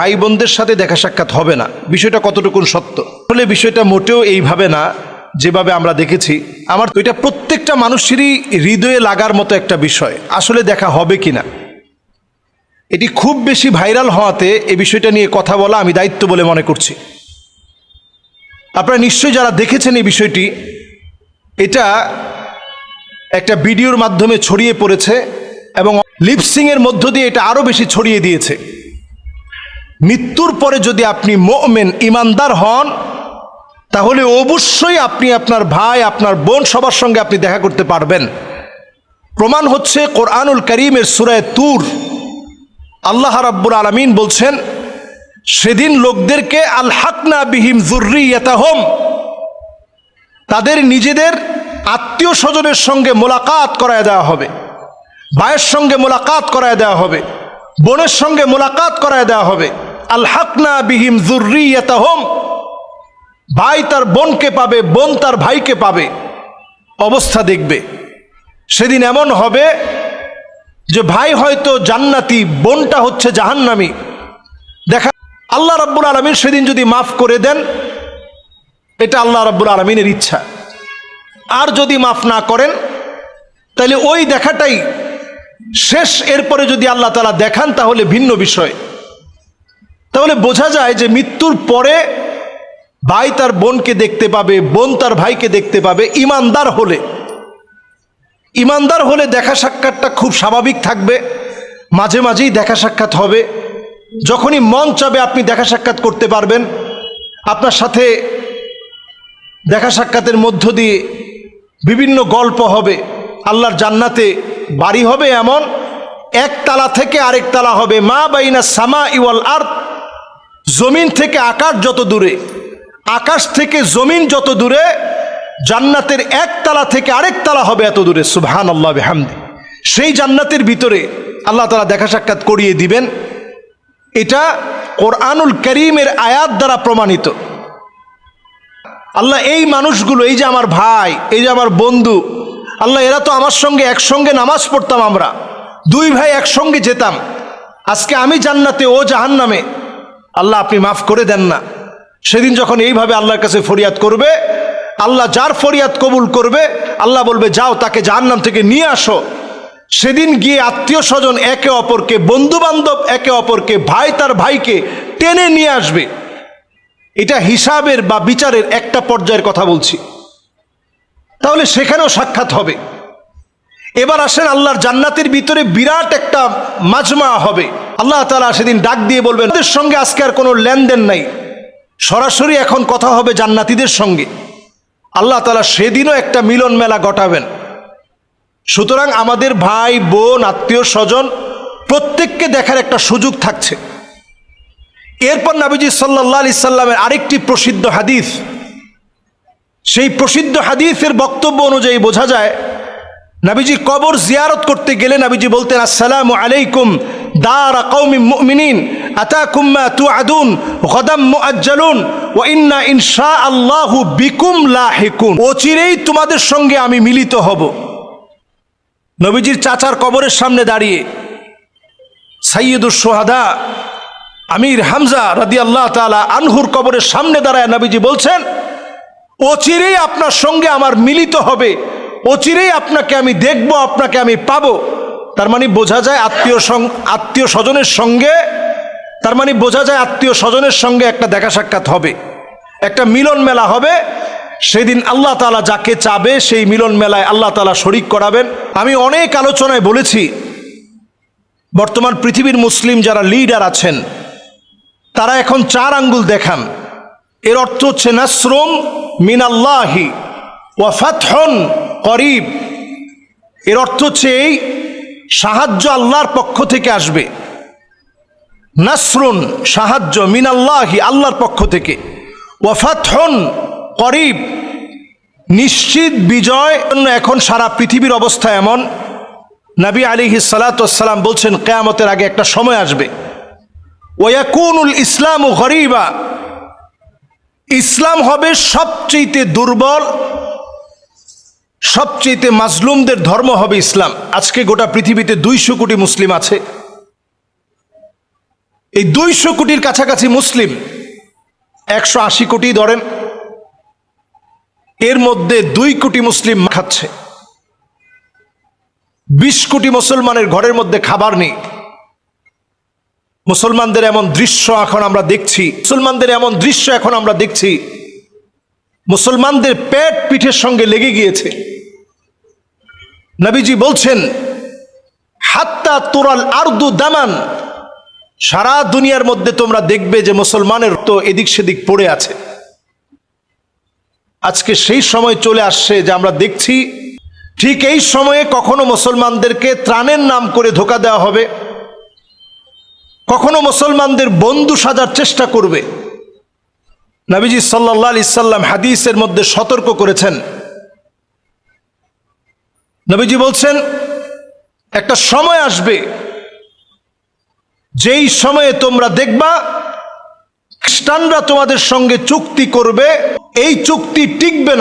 ভাই বোনদের সাথে দেখা সাক্ষাৎ হবে না, বিষয়টা কতটুকু সত্য? আসলে বিষয়টা মোটেও এইভাবে না যেভাবে আমরা দেখেছি। আমার তো এটা প্রত্যেকটা মানুষেরই হৃদয়ে লাগার মতো একটা বিষয়, আসলে দেখা হবে কিনা। এটি খুব বেশি ভাইরাল হওয়াতে এই বিষয়টা নিয়ে কথা বলা আমি দায়িত্ব বলে মনে করছি। আপনারা নিশ্চয়ই যারা দেখেছেন এই বিষয়টি, এটা একটা ভিডিওর মাধ্যমে ছড়িয়ে পড়েছে এবং লিপসিংয়ের মধ্য দিয়ে এটা আরও বেশি ছড়িয়ে দিয়েছে। মৃত্যুর পরে যদি আপনি মুমিন ইমানদার হন, তাহলে অবশ্যই আপনি আপনার ভাই আপনার বোন সবার সঙ্গে আপনি দেখা করতে পারবেন। প্রমাণ হচ্ছে কোরআনুল কারীমের সূরা তুর। আল্লাহ রাব্বুল আলামিন বলছেন, সেদিন লোকদেরকে আলহাকনা বিহিম যুররিয়াতাহুম, তাদের নিজেদের আত্মীয় স্বজনের সঙ্গে মোলাকাত করায় দেওয়া হবে, ভাইয়ের সঙ্গে মোলাকাত করায় দেওয়া হবে, বোনের সঙ্গে মোলাকাত করায় দেওয়া হবে। আলহাকনা বিহিম যুররিয়াতাহুম, ভাই তার বোনকে পাবে, বোন তার ভাইকে পাবে। অবস্থা দেখবে সেদিন এমন হবে যে ভাই হয়তো জান্নাতি, বোনটা হচ্ছে জাহান্নামী। দেখা আল্লাহ রাব্বুল আলামিন সেদিন যদি মাফ করে দেন, এটা আল্লাহ রাব্বুল আলামিনের ইচ্ছা। আর যদি মাফ না করেন, তাহলে ওই দেখাটাই শেষ। এরপরে যদি আল্লাহ তাআলা দেখান তাহলে ভিন্ন বিষয়। তাহলে বোঝা যায় যে মৃত্যুর পরে ভাই তার বোনকে দেখতে পাবে, বোন তার ভাইকে দেখতে পাবে ইমানদার হলে। ইমানদার হলে দেখা সাক্ষাৎটা খুব স্বাভাবিক থাকবে, মাঝে মাঝেই দেখা সাক্ষাৎ হবে। যখনই মন চাবে আপনি দেখা সাক্ষাৎ করতে পারবেন। আপনার সাথে দেখা সাক্ষাতের মধ্য দিয়ে বিভিন্ন গল্প হবে। আল্লাহর জান্নাতে বাড়ি হবে এমন, এক তালা থেকে আরেক তালা হবে। মা বাইনা সামা ওয়াল আরদ, জমিন থেকে আকাশ যত দূরে, আকাশ থেকে জমিন যত দূরে, জান্নাতের এক তালা থেকে আরেক তালা হবে এত দূরে। সুবহানাল্লাহ বিহামদি। সেই জান্নাতের ভিতরে আল্লাহ তাআলা দেখা সাক্ষাৎ করিয়ে দিবেন। এটা কোরআনুল কারীমের আয়াত দ্বারা প্রমাণিত। আল্লাহ এই মানুষগুলো, এই যে আমার ভাই, এই যে আমার বন্ধু, আল্লাহ এরা তো আমার সঙ্গে একসঙ্গে নামাজ পড়তাম, আমরা দুই ভাই একসঙ্গে যেতাম, আজকে আমি জান্নাতে ও জাহান্নামে, আল্লাহ আপনি মাফ করে দেন না। সেদিন যখন এইভাবে আল্লাহর কাছে ফরিয়াদ করবে, আল্লাহ যার ফরিয়াদ কবুল করবে, আল্লাহ বলবে যাও তাকে জাহান্নাম থেকে নিয়ে আসো। সেদিন গিয়ে আত্মীয় স্বজন একে অপরকে, বন্ধু বান্ধব একে অপরকে, ভাই তার ভাইকে টেনে নিয়ে আসবে। এটা হিসাবের বা বিচারের একটা পর্যায়ের কথা বলছি। তাহলে সেখানেও সাক্ষাৎ হবে। এবার আসেন আল্লাহর জান্নাতের ভিতরে বিরাট একটা মাজমা হবে। আল্লাহ তাআলা সেদিন ডাক দিয়ে বলবেন, ওদের সঙ্গে আজকে আর কোনো লেনদেন নাই, সরাসরি এখন কথা হবে জান্নাতীদের সঙ্গে। আল্লাহ তাআলা সেদিনও একটা মিলন মেলা ঘটাবেন। সুতরাং আমাদের ভাই বোন আত্মীয় স্বজন প্রত্যেককে দেখার একটা সুযোগ থাকছে। এরপর নবীজি সাল্লাল্লাহু আলাইহি সাল্লামের আরেকটি প্রসিদ্ধ হাদিস, সেই প্রসিদ্ধ হাদিসের বক্তব্য অনুযায়ী বোঝা যায়, নবীজি কবর জিয়ারত করতে গেলে নবীজি বলতেন, আসসালামু আলাইকুম দারা কওমিন মুমিনিন আতাকুম মা তুআদুন গাদাম মুআজ্জালুন ওয়া ইন্না ইনশাআল্লাহু বিকুম লাহিকুন। অচিরেই তোমাদের সঙ্গে আমি মিলিত হব। নবীজির চাচার কবরের সামনে দাঁড়িয়ে সাইয়্যিদুশ শুহাদা আমির হামজা রাদিয়াল্লাহু তাআলা আনহুর কবরের সামনে দাঁড়ায় নবীজি বলছেন, অচিরেই আপনার সঙ্গে আমার মিলিত হবে, অচিরেই আপনাকে আমি দেখব, আপনাকে আমি পাবো। তার মানে বোঝা যায় আত্মীয় স্বজনের সঙ্গে, তার মানে বোঝা যায় আত্মীয় স্বজনের সঙ্গে একটা দেখা সাক্ষাৎ হবে, একটা মিলন মেলা হবে। সেদিন আল্লাহ তাআলা যাকে চাবে সেই মিলন মেলায় আল্লাহ তাআলা শরীক করাবেন। আমি অনেক আলোচনায় বলেছি, বর্তমান পৃথিবীর মুসলিম যারা লিডার আছেন তারা এখন 4 আঙ্গুল দেখান। এর অর্থ হচ্ছে নাসরুম মিনাল্লাহি ওয়া ফাতহুন করিব। এর অর্থ হচ্ছে এই সাহায্য আল্লাহর পক্ষ থেকে আসবে। নাসরুন সাহায্য, মিনাল্লাহি আল্লাহর পক্ষ থেকে, ওয়া ফাতহুন করিব নিশ্চিত বিজয়। এখন সারা পৃথিবীর অবস্থা এমন, নবী আলাইহিস সালাতু ওয়াস সালাম বলছেন কিয়ামতের আগে একটা সময় আসবে, ওয়ায়াকুনুল ইসলামু গরীবা, ইসলাম হবে সবচেয়ে দুর্বল, সবচেয়ে মাজলুমদের ধর্ম হবে ইসলাম। আজকে গোটা পৃথিবীতে 200 কোটি মুসলিম আছে, এই 200 কোটির কাছাকাছি মুসলিম, 180 কোটি ধরেন, এর মধ্যে 2 কোটি মুসলিম খাচ্ছে। 20 কোটি মুসলমানের ঘরের মধ্যে খাবার নেই। মুসলমানদের এমন দৃশ্য এখন আমরা দেখছি, মুসলমানদের পেট পিঠের সঙ্গে লেগে গিয়েছে। নবীজি বলছেন, হাত্তা তুরাল আরদু দামান, সারা দুনিয়ার মধ্যে তোমরা দেখবে যে মুসলমানের তো এদিক সেদিক পড়ে আছে। আজকে সেই সময় চলে আসছে যে আমরা দেখছি ঠিক এই সময়ে কখনো মুসলমানদেরকে ত্রাণের নাম করে ধোঁকা দেওয়া হবে, কখনো মুসলমানদের বন্ধু সাজার চেষ্টা করবে। নবীজি সাল্লাল্লাহু আলাইহি সাল্লাম হাদিসের মধ্যে সতর্ক করেছেন। নবীজি বলছেন, একটা সময় আসবে যেই সময়ে তোমরা দেখবা খ্রিস্টানরা তোমাদের সঙ্গে চুক্তি করবে, এই চুক্তি টিকবে না।